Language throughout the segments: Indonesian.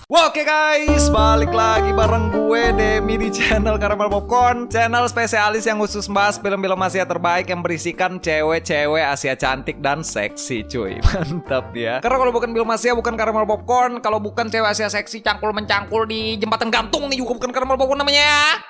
Oke guys, balik lagi bareng gue Demi di channel Karamel Popcorn, channel spesialis yang khusus bahas film-film Asia terbaik yang berisikan cewek-cewek Asia cantik dan seksi cuy. Mantap ya. Karena kalau bukan film Asia bukan Karamel Popcorn, kalau bukan cewek Asia seksi cangkul-mencangkul di jembatan gantung nih juga bukan Karamel Popcorn namanya.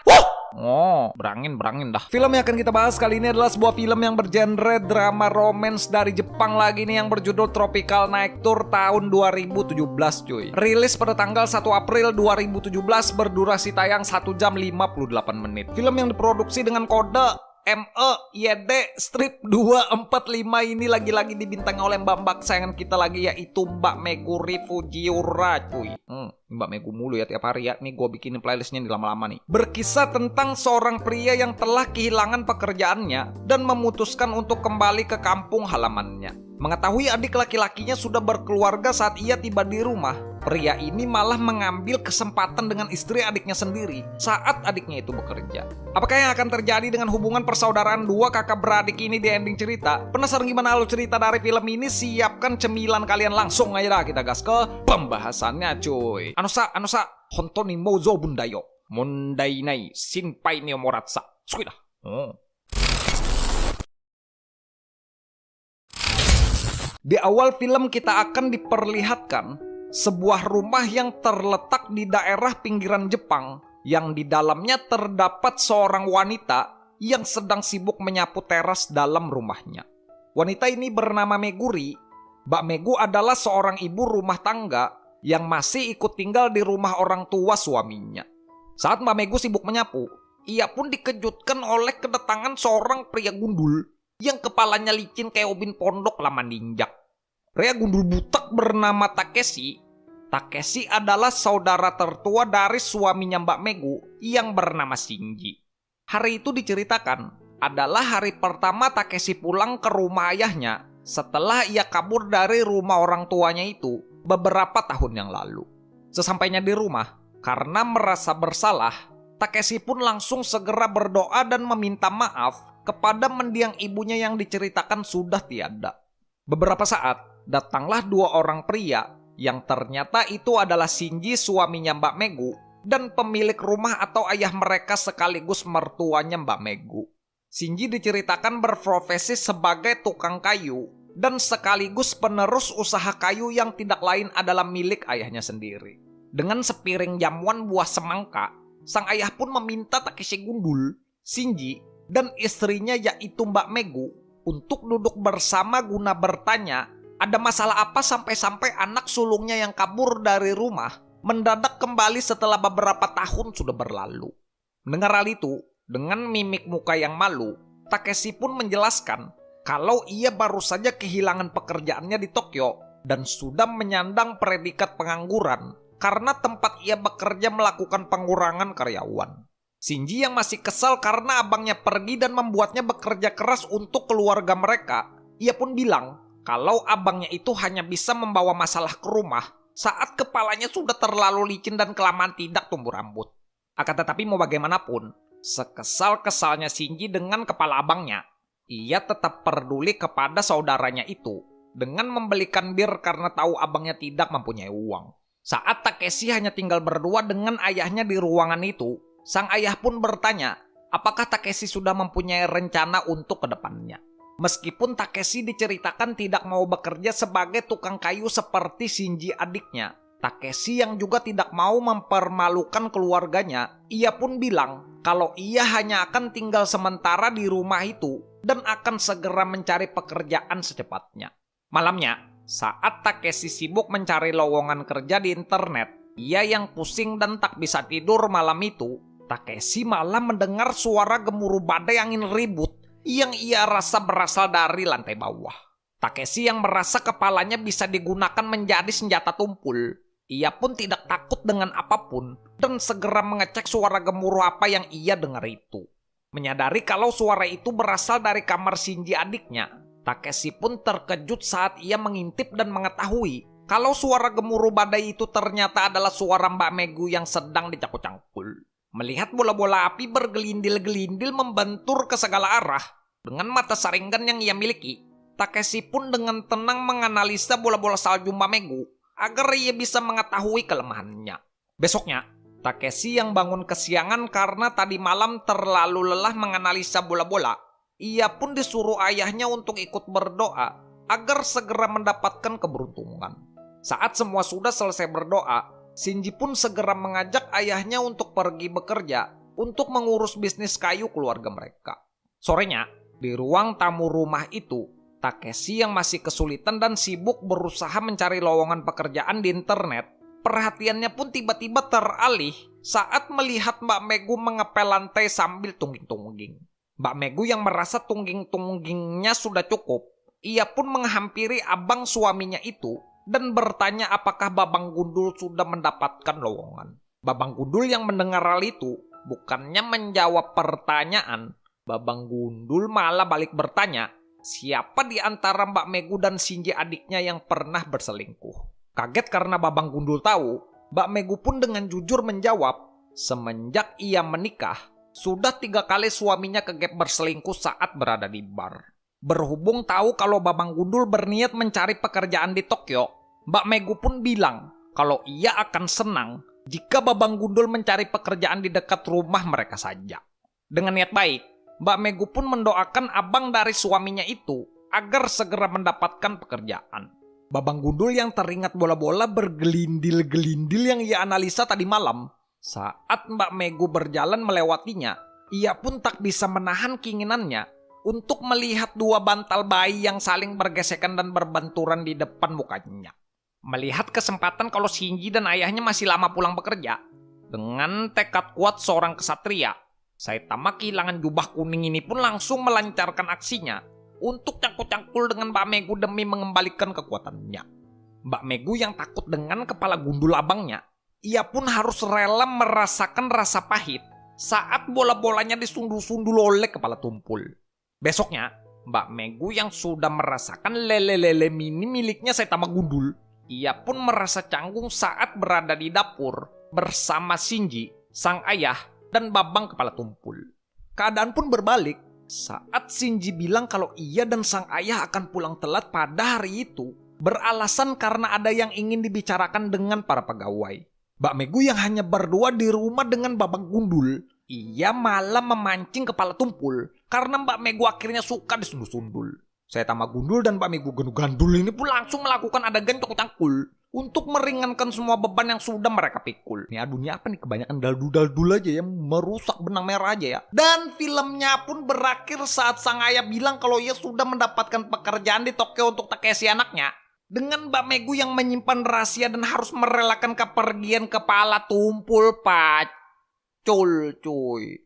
Oh, berangin dah. Film yang akan kita bahas kali ini adalah sebuah film yang bergenre drama romance dari Jepang lagi nih, yang berjudul Tropical Night Tour tahun 2017 cuy. Rilis pada tanggal 1 April 2017, berdurasi tayang 1 jam 58 menit. Film yang diproduksi dengan kode MEYD strip 245 ini lagi-lagi dibintangi oleh mbak-mbak kesayangan kita lagi, yaitu Mbak Meguri Fujiura cuy. Mbak Megu mulu ya tiap hari ya. Nih gue bikinin playlistnya nih lama-lama nih. Berkisah tentang seorang pria yang telah kehilangan pekerjaannya dan memutuskan untuk kembali ke kampung halamannya. Mengetahui adik laki-lakinya sudah berkeluarga saat ia tiba di rumah, pria ini malah mengambil kesempatan dengan istri adiknya sendiri saat adiknya itu bekerja. Apakah yang akan terjadi dengan hubungan persaudaraan dua kakak beradik ini di ending cerita? Penasaran gimana alur cerita dari film ini? Siapkan cemilan kalian, langsung aja dah kita gas ke pembahasannya cuy. Anosa, honton ni mozo bundayo. Mondai nai shinpai ni omoratsa. Sukui dah. Di awal film kita akan diperlihatkan sebuah rumah yang terletak di daerah pinggiran Jepang, yang di dalamnya terdapat seorang wanita yang sedang sibuk menyapu teras dalam rumahnya. Wanita ini bernama Meguri. Mbak Megu adalah seorang ibu rumah tangga yang masih ikut tinggal di rumah orang tua suaminya. Saat Mbak Megu sibuk menyapu, ia pun dikejutkan oleh kedatangan seorang pria gundul yang kepalanya licin kayak ubin pondok lama ninjak. Pria gundul butak bernama Takeshi. Takeshi adalah saudara tertua dari suaminya Mbak Megu yang bernama Shinji. Hari itu diceritakan adalah hari pertama Takeshi pulang ke rumah ayahnya setelah ia kabur dari rumah orang tuanya itu beberapa tahun yang lalu. Sesampainya di rumah, karena merasa bersalah, Takeshi pun langsung segera berdoa dan meminta maaf kepada mendiang ibunya yang diceritakan sudah tiada. Beberapa saat, datanglah dua orang pria yang ternyata itu adalah Shinji, suaminya Mbak Megu, dan pemilik rumah atau ayah mereka sekaligus mertuanya Mbak Megu. Shinji diceritakan berprofesi sebagai tukang kayu dan sekaligus penerus usaha kayu yang tidak lain adalah milik ayahnya sendiri. Dengan sepiring jamuan buah semangka, sang ayah pun meminta Takeshi gundul, Shinji, dan istrinya yaitu Mbak Megu untuk duduk bersama guna bertanya ada masalah apa sampai-sampai anak sulungnya yang kabur dari rumah mendadak kembali setelah beberapa tahun sudah berlalu. Mendengar hal itu, dengan mimik muka yang malu, Takeshi pun menjelaskan kalau ia baru saja kehilangan pekerjaannya di Tokyo dan sudah menyandang predikat pengangguran karena tempat ia bekerja melakukan pengurangan karyawan. Shinji yang masih kesal karena abangnya pergi dan membuatnya bekerja keras untuk keluarga mereka, ia pun bilang kalau abangnya itu hanya bisa membawa masalah ke rumah saat kepalanya sudah terlalu licin dan kelamaan tidak tumbuh rambut. Akan tetapi mau bagaimanapun, sekesal-kesalnya Shinji dengan kepala abangnya, ia tetap peduli kepada saudaranya itu dengan membelikan bir karena tahu abangnya tidak mempunyai uang. Saat Takeshi hanya tinggal berdua dengan ayahnya di ruangan itu, sang ayah pun bertanya, apakah Takeshi sudah mempunyai rencana untuk kedepannya. Meskipun Takeshi diceritakan tidak mau bekerja sebagai tukang kayu seperti Shinji adiknya, Takeshi yang juga tidak mau mempermalukan keluarganya, ia pun bilang kalau ia hanya akan tinggal sementara di rumah itu dan akan segera mencari pekerjaan secepatnya. Malamnya, saat Takeshi sibuk mencari lowongan kerja di internet, ia yang pusing dan tak bisa tidur malam itu, Takeshi malah mendengar suara gemuruh badai angin ribut yang ia rasa berasal dari lantai bawah. Takeshi yang merasa kepalanya bisa digunakan menjadi senjata tumpul, ia pun tidak takut dengan apapun dan segera mengecek suara gemuruh apa yang ia dengar itu. Menyadari kalau suara itu berasal dari kamar Shinji adiknya, Takeshi pun terkejut saat ia mengintip dan mengetahui kalau suara gemuruh badai itu ternyata adalah suara Mbak Megu yang sedang dicangkul-cangkul. Melihat bola-bola api bergelindil-gelindil membentur ke segala arah, dengan mata saringan yang ia miliki, Takeshi pun dengan tenang menganalisa bola-bola salju Mbak Megu agar ia bisa mengetahui kelemahannya. Besoknya, Takeshi yang bangun kesiangan karena tadi malam terlalu lelah menganalisa bola-bola. Ia pun disuruh ayahnya untuk ikut berdoa agar segera mendapatkan keberuntungan. Saat semua sudah selesai berdoa, Shinji pun segera mengajak ayahnya untuk pergi bekerja untuk mengurus bisnis kayu keluarga mereka. Sorenya, di ruang tamu rumah itu, Takeshi yang masih kesulitan dan sibuk berusaha mencari lowongan pekerjaan di internet, perhatiannya pun tiba-tiba teralih saat melihat Mbak Megu mengepel lantai sambil tungging-tungging. Mbak Megu yang merasa tungging-tunggingnya sudah cukup, ia pun menghampiri abang suaminya itu dan bertanya apakah Babang Gundul sudah mendapatkan lowongan. Babang Gundul yang mendengar hal itu, bukannya menjawab pertanyaan, Babang Gundul malah balik bertanya, siapa di antara Mbak Megu dan Shinji adiknya yang pernah berselingkuh. Kaget karena Babang Gundul tahu, Mbak Megu pun dengan jujur menjawab, semenjak ia menikah, sudah 3 kali suaminya kegep berselingkuh saat berada di bar. Berhubung tahu kalau Babang Gundul berniat mencari pekerjaan di Tokyo, Mbak Megu pun bilang kalau ia akan senang jika Babang Gundul mencari pekerjaan di dekat rumah mereka saja. Dengan niat baik, Mbak Megu pun mendoakan abang dari suaminya itu agar segera mendapatkan pekerjaan. Babang Gundul yang teringat bola-bola bergelindil-gelindil yang ia analisa tadi malam. Saat Mbak Megu berjalan melewatinya, ia pun tak bisa menahan keinginannya untuk melihat 2 bantal bayi yang saling bergesekan dan berbenturan di depan mukanya. Melihat kesempatan kalau Shinji dan ayahnya masih lama pulang bekerja, dengan tekad kuat seorang kesatria, Saitama kehilangan jubah kuning ini pun langsung melancarkan aksinya untuk cangkul-cangkul dengan Mbak Megu demi mengembalikan kekuatannya. Mbak Megu yang takut dengan kepala gundul abangnya, ia pun harus rela merasakan rasa pahit saat bola-bolanya disundul-sundul oleh kepala tumpul. Besoknya, Mbak Megu yang sudah merasakan lele-lele mini miliknya Saitama Gundul, ia pun merasa canggung saat berada di dapur bersama Shinji, sang ayah, dan Babang kepala tumpul. Keadaan pun berbalik saat Shinji bilang kalau ia dan sang ayah akan pulang telat pada hari itu, beralasan karena ada yang ingin dibicarakan dengan para pegawai. Mbak Megu yang hanya berdua di rumah dengan Babang Gundul, ia malah memancing kepala tumpul karena Mbak Megu akhirnya suka disundul-sundul. Saitama Gundul dan Mbak Megu gandul ini pun langsung melakukan adegan cangkul-cangkul untuk meringankan semua beban yang sudah mereka pikul. Ini aduh, ini apa nih, kebanyakan daldul-daldul aja ya, merusak benang merah aja ya. Dan filmnya pun berakhir saat sang ayah bilang kalau ia sudah mendapatkan pekerjaan di Tokyo untuk Takeshi anaknya. Dengan Mbak Megu yang menyimpan rahasia dan harus merelakan kepergian kepala tumpul pacul cuy.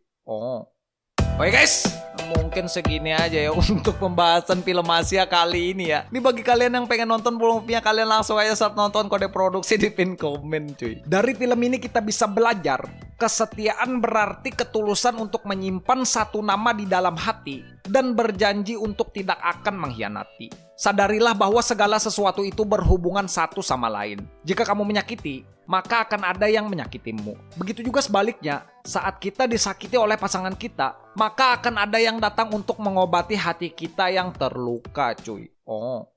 Oke guys, mungkin segini aja ya untuk pembahasan film Asia kali ini ya. Ini bagi kalian yang pengen nonton full movie-nya, kalian langsung aja saat nonton kode produksi di pin komen cuy. Dari film ini kita bisa belajar, kesetiaan berarti ketulusan untuk menyimpan satu nama di dalam hati dan berjanji untuk tidak akan mengkhianati. Sadarilah bahwa segala sesuatu itu berhubungan satu sama lain. Jika kamu menyakiti, maka akan ada yang menyakitimu. Begitu juga sebaliknya, saat kita disakiti oleh pasangan kita, maka akan ada yang datang untuk mengobati hati kita yang terluka cuy.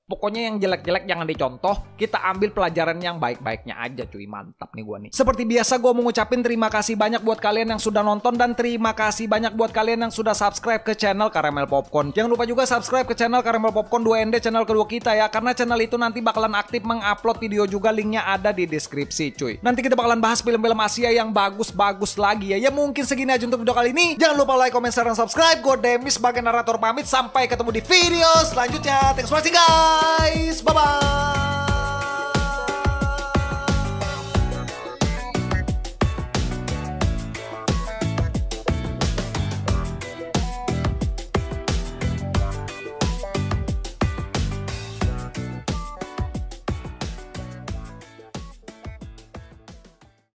Pokoknya yang jelek-jelek jangan dicontoh, kita ambil pelajaran yang baik-baiknya aja cuy. Mantap nih gua nih. Seperti biasa gua mau ngucapin terima kasih banyak buat kalian yang sudah nonton dan terima kasih banyak buat kalian yang sudah subscribe ke channel Karamel Popcorn. Jangan lupa juga subscribe ke channel Karamel Popcorn 2ND, channel kedua kita ya, karena channel itu nanti bakalan aktif mengupload video juga, linknya ada di deskripsi cuy. Nanti kita bakalan bahas film-film Asia yang bagus-bagus lagi ya. Ya mungkin segini aja untuk video kali ini. Jangan lupa like, comment, share, dan subscribe. Gue Demis sebagai narator pamit, sampai ketemu di video selanjutnya. Thanks for watching guys. Bye-bye.